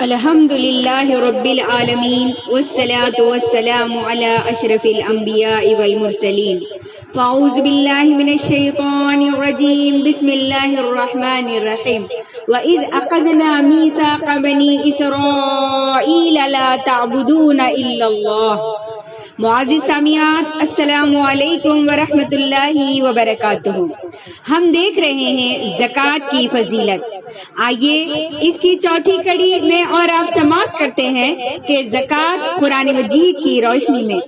الحمد للہ رب العالمین والصلاة والسلام علی اشرف الانبیاء والمرسلین فاعوذ باللہ من الشیطان الرجیم بسم اللہ الرحمن الرحیم وَإِذْ أَخَذْنَا مِيثَاقَ بَنِي إِسْرَائِيلَ لَا تَعْبُدُونَ إِلَّا اللَّهَ۔ معزز سامعات، السلام علیکم ورحمۃ اللہ وبرکاتہ۔ ہم دیکھ رہے ہیں زکوٰۃ کی فضیلت۔ آئیے اس کی چوتھی کڑی میں اور آپ سماعت کرتے ہیں کہ زکوٰۃ قرآن مجید کی روشنی میں،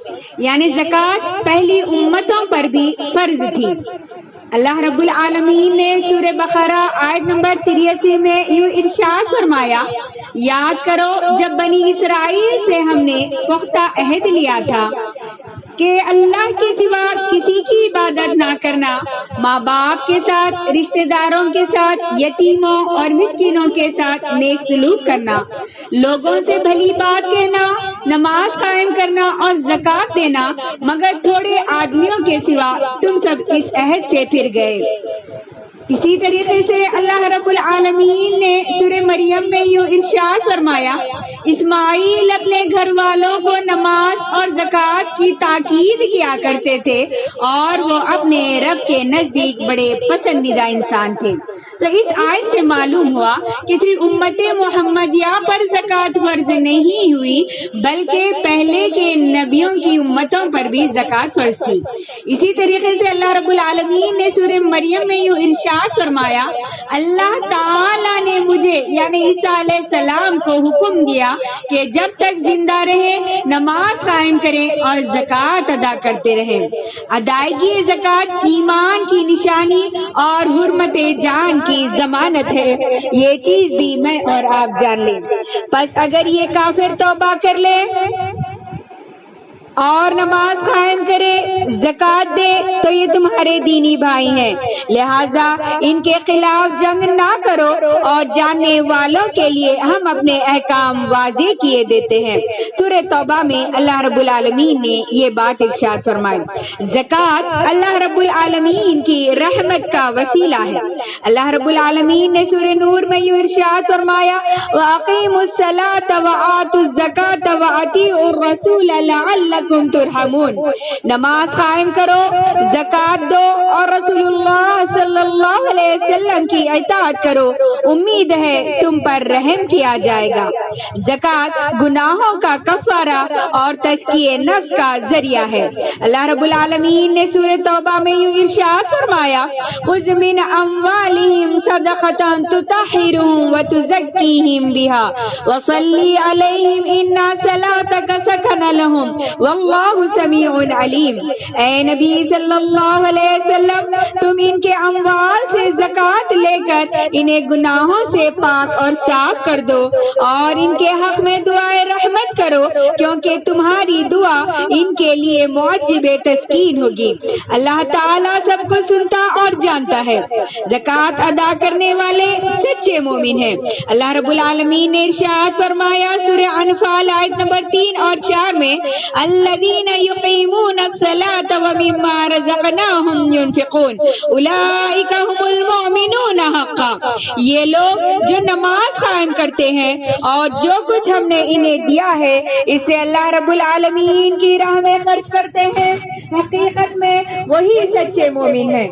یعنی زکوٰۃ پہلی امتوں پر بھی فرض تھی۔ اللہ رب العالمین نے سورہ بقرہ آیت نمبر 83 میں یوں ارشاد فرمایا، یاد کرو جب بنی اسرائیل سے ہم نے پختہ عہد لیا تھا کہ اللہ کے سوا کسی کی عبادت نہ کرنا، ماں باپ کے ساتھ، رشتہ داروں کے ساتھ، یتیموں اور مسکینوں کے ساتھ نیک سلوک کرنا، لوگوں سے بھلی بات کہنا، نماز قائم کرنا اور زکوٰۃ دینا، مگر تھوڑے آدمیوں کے سوا تم سب اس عہد سے پھر گئے۔ اسی طریقے سے اللہ رب العالمین نے سورہ مریم میں یوں ارشاد فرمایا، اسماعیل اپنے گھر والوں کو نماز اور زکوٰۃ کی تاکید کیا کرتے تھے اور وہ اپنے رب کے نزدیک بڑے پسندیدہ انسان تھے۔ تو اس آیت سے معلوم ہوا کہ صرف امت محمدیہ پر زکوٰۃ فرض نہیں ہوئی، بلکہ پہلے کے نبیوں کی امتوں پر بھی زکوٰۃ فرض تھی۔ اسی طریقے سے اللہ رب العالمین نے سورہ مریم میں یوں ارشاد فرمایا، اللہ تعالیٰ نے مجھے یعنی عیسیٰ علیہ السلام کو حکم دیا کہ جب تک زندہ رہے نماز قائم کریں اور زکوٰۃ ادا کرتے رہیں۔ ادائیگی زکوٰۃ ایمان کی نشانی اور حرمت جان کی ضمانت ہے، یہ چیز بھی میں اور آپ جان لیں۔ پس اگر یہ کافر توبہ کر لے اور نماز قائم کرے، زکوٰۃ دے تو یہ تمہارے دینی بھائی ہیں، لہٰذا ان کے خلاف جنگ نہ کرو، اور جاننے والوں کے لیے ہم اپنے احکام واضح کیے دیتے ہیں۔ سورہ توبہ میں اللہ رب العالمین نے یہ بات ارشاد فرمائی۔ زکوٰۃ اللہ رب العالمین کی رحمت کا وسیلہ ہے۔ اللہ رب العالمین نے سورہ نور میں یوں ارشاد فرمایا، وَأَقِیمُوا الصَّلَاةَ وَآتُوا الزَّکَاةَ وَأَطِیعُوا الرَّسُولَ لَعَلَّکُمْ ترحمون۔ نماز قائم کرو، زکوٰۃ دو اور رسول اللہ صلی اللہ علیہ وسلم کی اطاعت کرو، امید ہے تم پر رحم کیا جائے گا۔ زکوٰۃ گناہوں کا کفارہ اور تزکیہ نفس کا ذریعہ ہے۔ اللہ رب العالمین نے سورہ توبہ میں یوں ارشاد فرمایا، خذ من اموالہم صدقۃ تطہرھم وتزکیہم بہا وصل علیہم ان صلاتک سکن لہم واللہ سمیع علیم۔ اے نبی صلی اللہ علیہ وسلم، تم ان کے اموال سے زکوٰۃ لے کر انہیں گناہوں سے پاک اور صاف کر دو اور ان کے حق میں دعائے رحمت کرو، کیونکہ تمہاری دعا ان کے لیے معجب تسکین ہوگی۔ اللہ تعالیٰ سب کو سنتا اور جانتا ہے۔ زکوٰۃ ادا کرنے والے سچے مومن ہیں۔ اللہ رب العالمین نے ارشاد فرمایا سورہ انفال آیت نمبر 3 اور 4 میں، الذین یقیمون الصلاۃ ومما رزقناہم ینفقون اولئک ھم المؤمنون حقا۔ یہ لوگ جو نماز قائم کرتے ہیں اور جو کچھ ہم نے انہیں دیا ہے اسے اللہ رب العالمین کی راہ میں خرچ کرتے ہیں، حقیقت میں وہی سچے مومن ہیں۔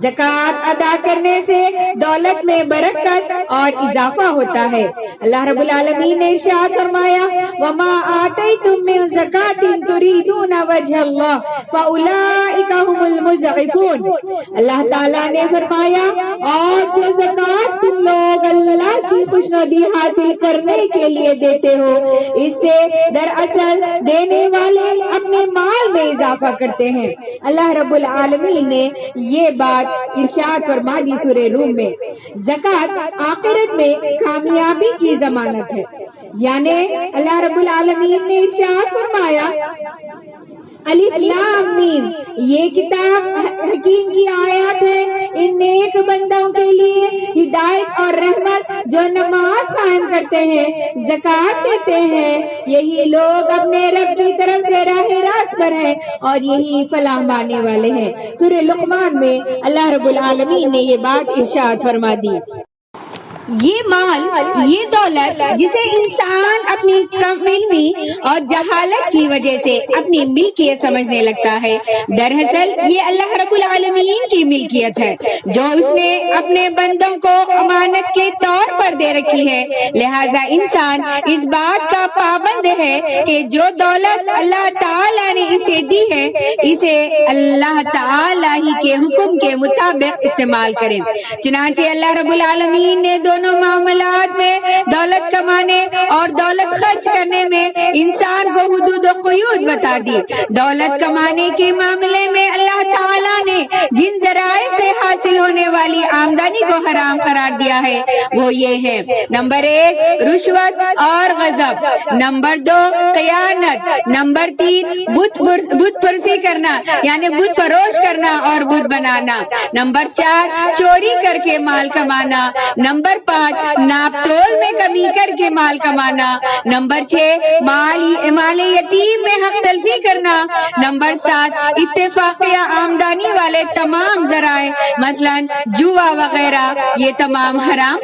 زکوٰۃ ادا کرنے سے دولت میں برکت اور اضافہ ہوتا ہے۔ اللہ رب العالمین نے ارشاد فرمایا، وما آتیتم من زکاۃ تریدون وجہ اللہ فاولئک ھم المضعفون۔ اللہ تعالیٰ نے فرمایا، اور جو زکوٰۃ تم لوگ اللہ کی خوشنودی حاصل کرنے کے لیے دیتے ہو، اس سے دراصل دینے والے اپنے مال میں اضافہ کرتے ہیں۔ اللہ رب العالمین نے یہ بات ارشاد فرما دی سورہ روم میں۔ زکوٰۃ آخرت میں کامیابی کی ضمانت ہے، یعنی اللہ رب العالمین نے ارشاد فرمایا، الف لام میم، یہ کتاب حکیم کی آیات ہے ان نیک بندوں کے لیے ہدایت اور رحمت جو نماز قائم کرتے ہیں، زکوٰۃ دیتے ہیں، یہی لوگ اپنے رب کی طرف سے راہ راست پر ہیں اور یہی فلاح پانے والے ہیں۔ سورہ لقمان میں اللہ رب العالمین نے یہ بات ارشاد فرما دی۔ یہ مال، یہ دولت جسے انسان اپنی کم علمی اور جہالت کی وجہ سے اپنی ملکیت سمجھنے لگتا ہے، دراصل یہ اللہ رب العالمین کی ملکیت ہے جو اس نے اپنے بندوں کو امانت کے طور پر دے رکھی ہے۔ لہذا انسان اس بات کا پابند ہے کہ جو دولت اللہ تعالیٰ نے اسے دی ہے اسے اللہ تعالیٰ ہی کے حکم کے مطابق استعمال کرے۔ چنانچہ اللہ رب العالمین نے دونوں معاملات میں، دولت کمانے اور دولت خرچ کرنے میں، انسان کو حدود و قیود بتا دی۔ دولت کمانے کے معاملے میں اللہ تعالیٰ نے جن ذرائع سے حاصل ہونے والی آمدنی کو حرام قرار دیا ہے وہ یہ ہے: نمبر 1 رشوت اور غضب، نمبر 2 خیانت، نمبر 3 بت پرسی کرنا یعنی بت فروش کرنا اور بت بنانا، نمبر 4 چوری کر کے مال کمانا، نمبر 5 ناپ تول میں کمی کر کے مال کمانا، نمبر 6 مال یتیم میں حق تلفی کرنا، نمبر 7 اتفاقیہ آمدنی والے تمام ذرائع مثلا جوا وغیرہ یہ تمام حرام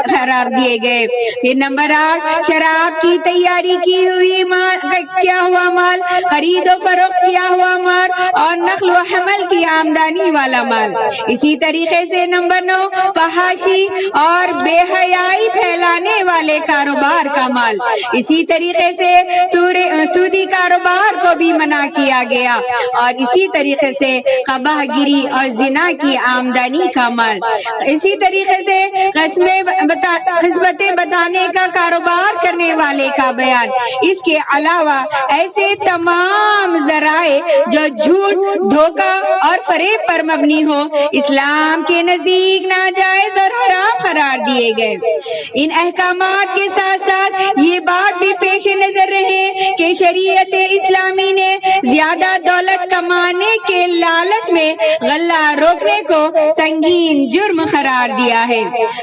قرار دیے گئے۔ پھر نمبر 8 شراب کی تیاری کیا ہوا مال، خرید و فروخت کیا ہوا مال اور نقل و حمل کی آمدنی والا مال۔ اسی طریقے سے نمبر 9 فحاشی اور بے حیائی پھیلانے والے کاروبار کا مال۔ اسی طریقے سے سودی کاروبار کو بھی منع کیا گیا، اور اسی طریقے سے قباح گیری اور زنا کی آمدنی کا مال۔ اسی طریقے سے قسمتیں بتانے کا کاروبار کرنے والے کا بیان۔ اس کے علاوہ ایسے تمام ذرائع جو جھوٹ، دھوکہ اور فریب پر مبنی ہو اسلام کے نزدیک ناجائز اور حرام قرار دیے گئے۔ ان احکامات کے ساتھ ساتھ یہ بات بھی پیش نظر رہے کہ شریعت اسلامی نے زیادہ دولت کمانے کے لالچ میں غلہ روکنے کو سنگین جرم قرار دیا ہے۔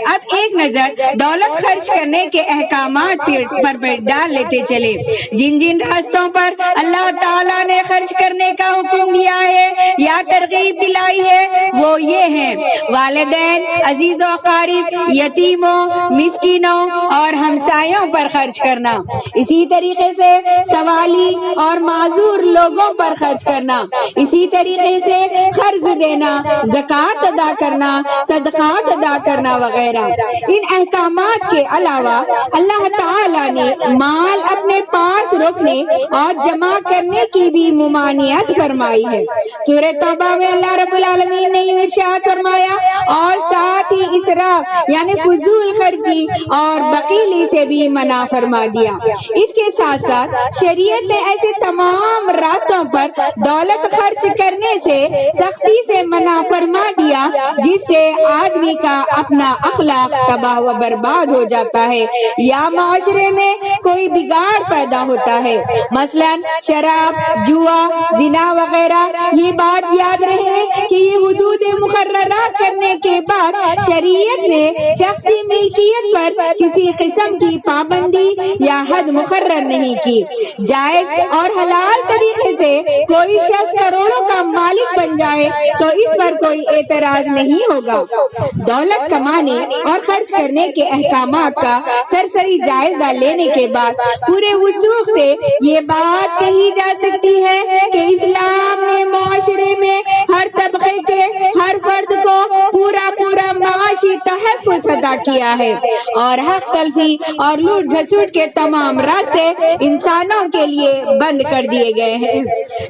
اب ایک نظر دولت خرچ کرنے کے احکامات پر ڈال لیتے چلے۔ جن جن راستوں پر اللہ تعالیٰ نے خرچ کرنے کا حکم دیا ہے یا ترغیب دلائی ہے وہ یہ ہیں: والدین، عزیز و اقارب، یتیموں، مسکینوں اور ہمسایوں پر خرچ کرنا۔ اسی طریقے سے سوالی اور معذور لوگوں پر خرچ کرنا۔ اسی طریقے سے قرض دینا، زکوٰۃ ادا کرنا، صدقات ادا کرنا وغیرہ۔ ان احکامات کے علاوہ اللہ تعالیٰ نے مال اپنے پاس رکھنے اور جمع کرنے کی بھی ممانعت فرمائی ہے۔ سورہ توبہ میں اللہ رب العالمین نے یہ ارشاد فرمایا: اور ساتھ ہی اسراف یعنی فضول خرچی اور بخیلی سے بھی منع فرما دیا۔ اس کے ساتھ ساتھ شریعت نے ایسے تمام راستوں پر دولت خرچ کرنے سے سختی سے منع فرما دیا جس سے آدمی کا اپنا اخلاق تباہ و برباد ہو جاتا ہے یا معاشرے میں کوئی بگاڑ پیدا ہوتا ہے، مثلا شراب، جوا، زنا وغیرہ۔ یہ بات یاد رہے کہ یہ حدود مقررہ کرنے کے بعد شریعت نے شخصی ملکیت پر کسی قسم کی پابندی یا حد مقرر نہیں کی۔ جائز اور حلال طریقے سے کوئی شخص کروڑوں کا مالک بن جائے تو اس پر کوئی اعتراض نہیں ہوگا۔ دولت کمانے اور خرچ کرنے کے احکامات کا سرسری جائزہ لینے کے بعد پورے وضوح سے یہ بات کہی جا سکتی ہے کہ اسلام نے معاشرے میں ہر طبقے کے ہر فرد کو پورا معاشی تحفظ عطا کیا ہے، اور حق تلفی اور لوٹ گھسوٹ کے تمام راستے انسانوں کے لیے بند کر دیے گئے ہیں۔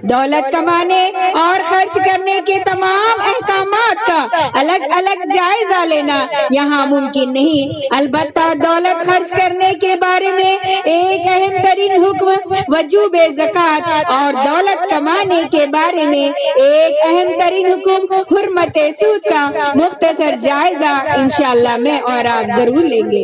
دولت کمانے اور خرچ کرنے کے تمام احکامات کا الگ الگ جائزہ لینا یہاں ممکن نہیں، البتہ دولت خرچ کرنے کے بارے میں ایک اہم ترین حکم وجوب زکوٰۃ اور دولت کمانے کے بارے میں ایک اہم ترین حکم حرمت سود کا مختصر جائزہ انشاءاللہ میں اور آپ ضرور لیں گے۔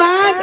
5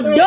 2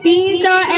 300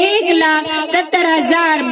1,70,000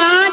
5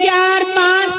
4-5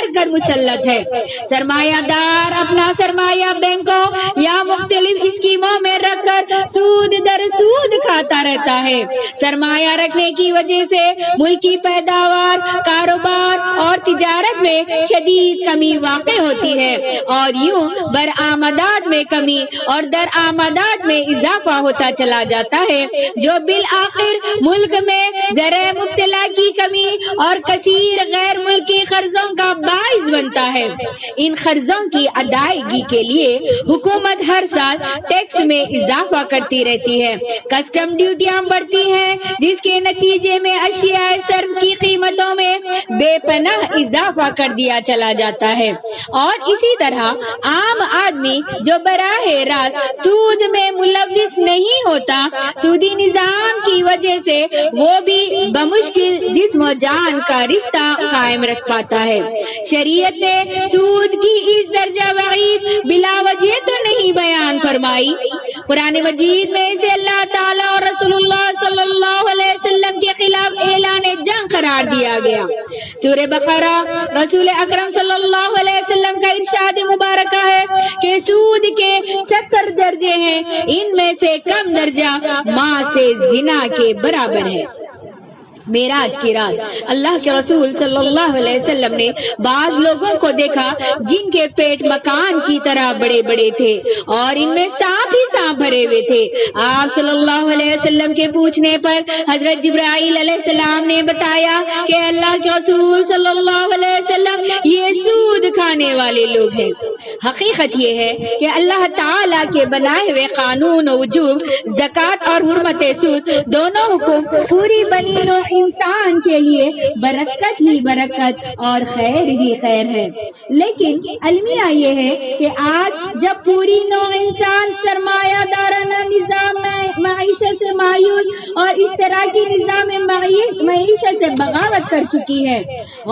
کر کر مسلط ہے۔ سرمایہ دار اپنا سرمایہ بینکوں یا مختلف اسکیموں میں رکھ کر سود در سود کھاتا رہتا ہے۔ سرمایہ رکھنے کی وجہ سے ملک کی پیداوار، کاروبار اور تجارت میں شدید کمی واقع ہوتی ہے اور یوں برآمدات میں کمی اور درآمدات میں اضافہ ہوتا چلا جاتا ہے، جو بالآخر ملک میں زرع مبتلا کی کمی اور کثیر غیر ملکی قرضوں کا باعث بنتا ہے۔ ان قرضوں کی ادائیگی کے لیے حکومت ہر سال ٹیکس میں اضافہ کرتی رہتی ہے، کسٹم ڈیوٹیاں بڑھتی ہیں، جس کے نتیجے میں اشیاء صرف کی قیمتوں میں بے پناہ اضافہ کر دیا چلا جاتا ہے، اور اسی طرح عام آدمی جو براہ راست سود میں ملوث نہیں ہوتا، سودی نظام کی وجہ سے وہ بھی بمشکل جسم و جان کا رشتہ قائم رکھ پاتا ہے۔ شریعت نے سود کی اس درجہ وعید بلا وجہ تو نہیں بیان فرمائی۔ قرآن مجید میں اسے اللہ تعالیٰ اور رسول اللہ صلی اللہ علیہ وسلم کے خلاف اعلان جنگ قرار دیا گیا۔ سورہ بقرہ رسول اکرم صلی اللہ علیہ وسلم کا ارشاد مبارکہ ہے کہ سود کے 70 درجے ہیں، ان میں سے کم درجہ ماں سے زنا کے برابر ہے۔ معراج کی رات اللہ کے رسول صلی اللہ علیہ وسلم نے بعض لوگوں کو دیکھا جن کے پیٹ مکان کی طرح بڑے بڑے تھے اور ان میں سانپ ہی سانپ بھرے ہوئے تھے۔ آپ صلی اللہ علیہ وسلم کے پوچھنے پر حضرت جبرائیل علیہ السلام نے بتایا کہ اللہ کے رسول صلی اللہ علیہ وسلم یہ سود کھانے والے لوگ ہیں۔ حقیقت یہ ہے کہ اللہ تعالیٰ کے بنائے ہوئے قانون و وجوب، زکوٰۃ اور حرمت سود دونوں حکم پوری بنی نوع انسان کے لیے برکت ہی برکت اور خیر ہی خیر ہے، لیکن المیہ یہ ہے کہ آج جب پوری نوع انسان سرمایہ دارانہ نظام معیشت سے مایوس اور اشتراکی نظام معیشت سے بغاوت کر چکی ہے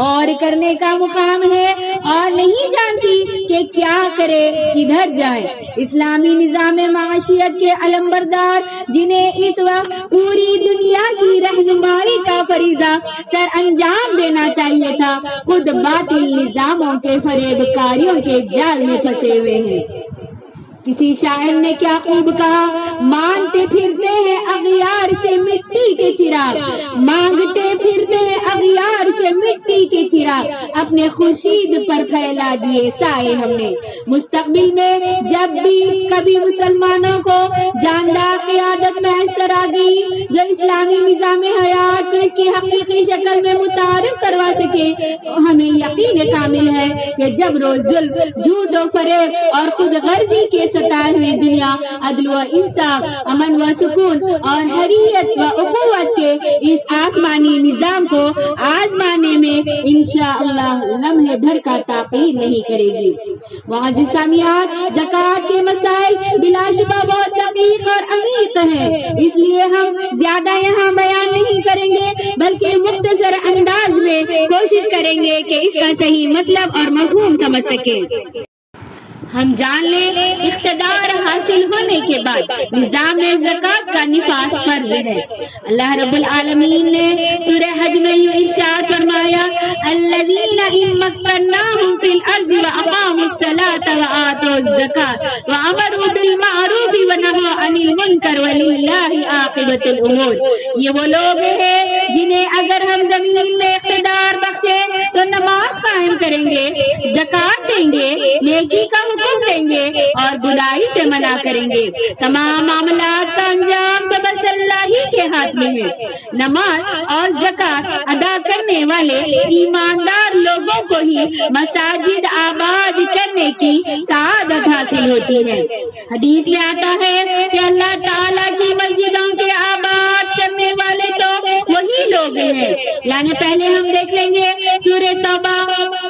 اور کرنے کا مقام ہے اور نہیں جانتی کہ کیا کرے کدھر جائے۔ اسلامی نظام معیشت کے علمبردار جنہیں اس وقت پوری دنیا کی رہنمائی کا فریضہ سر انجام دینا چاہیے تھا، خود باطل نظاموں کے فریب کاریوں کے جال میں پھنسے ہوئے ہیں۔ کسی شاعر نے کیا خوب کہا، مانگتے پھرتے ہیں اغیار سے مٹی کے چراغ، مانگتے پھرتے ہیں اغیار سے مٹی کے چراغ، اپنے خورشید پر پھیلا دیے سائے ہم نے۔ مستقبل میں جب بھی کبھی مسلمانوں کو جاندار قیادت میسر آ گئی جو اسلامی نظام حیات کو اس کی حقیقی شکل میں متعارف کروا سکے، تو ہمیں یقین کامل ہے کہ جب روز ظلم، جھوٹ و فریب اور خود غرضی کے ستائے ہوئے دنیا عدل و انصاف، امن و سکون اور حریت و اخوت کے اس آسمانی نظام کو آزمانے میں انشاءاللہ لمحے بھر کا تاخیر نہیں کرے گی۔ معزز سامعین، زکوٰۃ کے مسائل بلا شبہ بہت دقیق اور عمیق ہیں، اس لیے ہم زیادہ یہاں بیان نہیں کریں گے بلکہ مختصر انداز میں کوشش کریں گے کہ اس کا صحیح مطلب اور مفہوم سمجھ سکیں۔ ہم جان لیں اقتدار حاصل ہونے کے بعد نظام زکوٰۃ کا نفاذ فرض ہے۔ اللہ رب العالمین نے سورہ حج میں یوں ارشاد فرمایا، الذین ان مکناہم فی الارض واقاموا الصلاۃ وآتوا الزکاۃ وامروا بالمعروف ونہوا عن المنکر وللہ عاقبۃ الامور۔ یہ وہ لوگ ہیں جنہیں اگر ہم زمین میں اقتدار بخشے تو نماز قائم کریں گے، زکوٰۃ دیں گے، نیکی کا حکم دیں گے اور برائی سے منع کریں گے۔ تمام معاملات کا انجام تو بس اللہ ہی کے ہاتھ میں ہے۔ نماز اور زکوٰۃ ادا کرنے والے ایماندار لوگوں کو ہی مساجد آباد کرنے کی سعادت حاصل ہوتی ہے۔ حدیث میں آتا ہے کہ اللہ تعالیٰ کی مسجدوں کے آباد کرنے والے تو وہی لوگ ہیں، یعنی پہلے ہم دیکھ لیں گے سورہ توبہ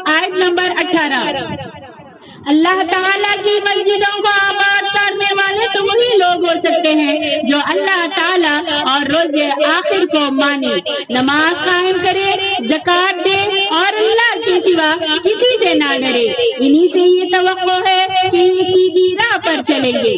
آیت نمبر 18۔ اللہ تعالیٰ کی مسجدوں کو آباد کرنے والے تو وہی لوگ ہو سکتے ہیں جو اللہ تعالیٰ اور روز آخر کو مانے، نماز قائم کرے، زکوٰۃ دے اور اللہ کے سوا کسی سے نہ ڈرے۔ انہی سے یہ توقع ہے کہ یہ سیدھی راہ پر چلیں گے۔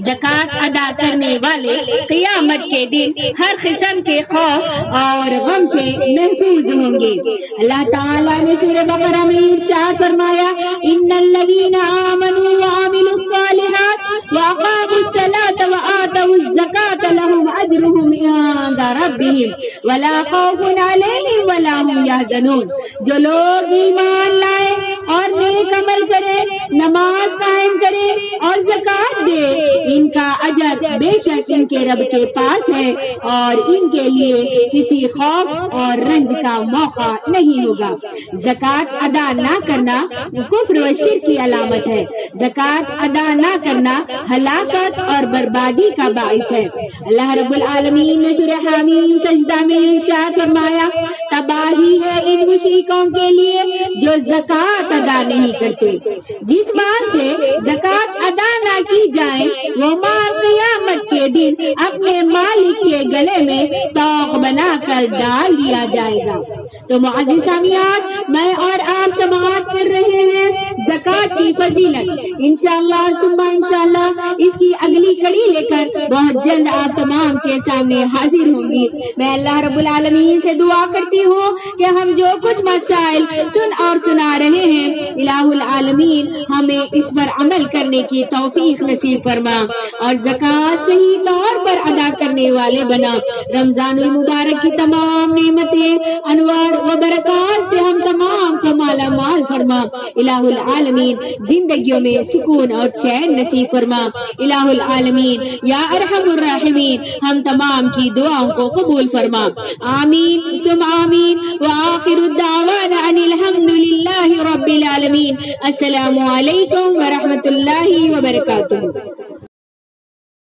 زکوٰۃ ادا کرنے والے قیامت کے دن ہر قسم کے خوف اور غم سے محفوظ ہوں گے۔ اللہ تعالیٰ نے سورہ بقرہ میں ارشاد فرمایا، ان الذین آمنوا وعملوا الصالحات واقاموا الصلاة وآتوا الزکاة لهم اجرهم عند ربهم ولا خوف علیہم ولا هم یحزنون۔ جو لوگ ایمان لائے اور نیک عمل کرے، نماز قائم کرے اور زکوٰۃ دے، ان کا اجر بے شک ان کے رب کے پاس ہے اور ان کے لیے کسی خوف اور رنج کا موقع نہیں ہوگا۔ زکوٰۃ ادا نہ کرنا کفر و شرک کی علامت ہے۔ زکوٰۃ ادا نہ کرنا ہلاکت اور بربادی کا باعث ہے۔ اللہ رب العالمین نے سورہ حمیم سجدہ میں ارشاد فرمایا، تباہی ہے ان مشرکوں کے لیے جو زکوٰۃ ادا نہیں کرتے۔ جس مال سے زکوٰۃ ادا نہ کی جائے وہ مال قیامت کے دن اپنے مالک کے گلے میں طوق بنا کر ڈال دیا جائے گا۔ تو معزز سامعین، میں اور آپ سماعت کر رہے ہیں زکوٰۃ کی فضیلت۔ انشاءاللہ ثم انشاءاللہ اس کی اگلی کڑی لے کر بہت جلد آپ تمام کے سامنے حاضر ہوں گی۔ میں اللہ رب العالمین سے دعا کرتی ہوں کہ ہم جو کچھ مسائل سن اور سنا رہے ہیں، الہ العالمین ہمیں اس پر عمل کرنے کی توفیق نصیب فرما اور زکوٰۃ صحیح طور پر ادا کرنے والے بنا۔ رمضان المبارک کی تمام نعمتیں، انوار و برکات سے ہم تمام کو مالا مال فرما۔ الہ العالمین زندگیوں میں سکون اور چین نصیب فرما۔ الہ العالمین یا ارحم الراحمین ہم تمام کی دعاؤں کو قبول فرما۔ آمین ثم آمین وآخر الدعوانا ان الحمد للہ رب العالمین۔ السلام علیکم ورحمۃ اللہ وبرکاتہ۔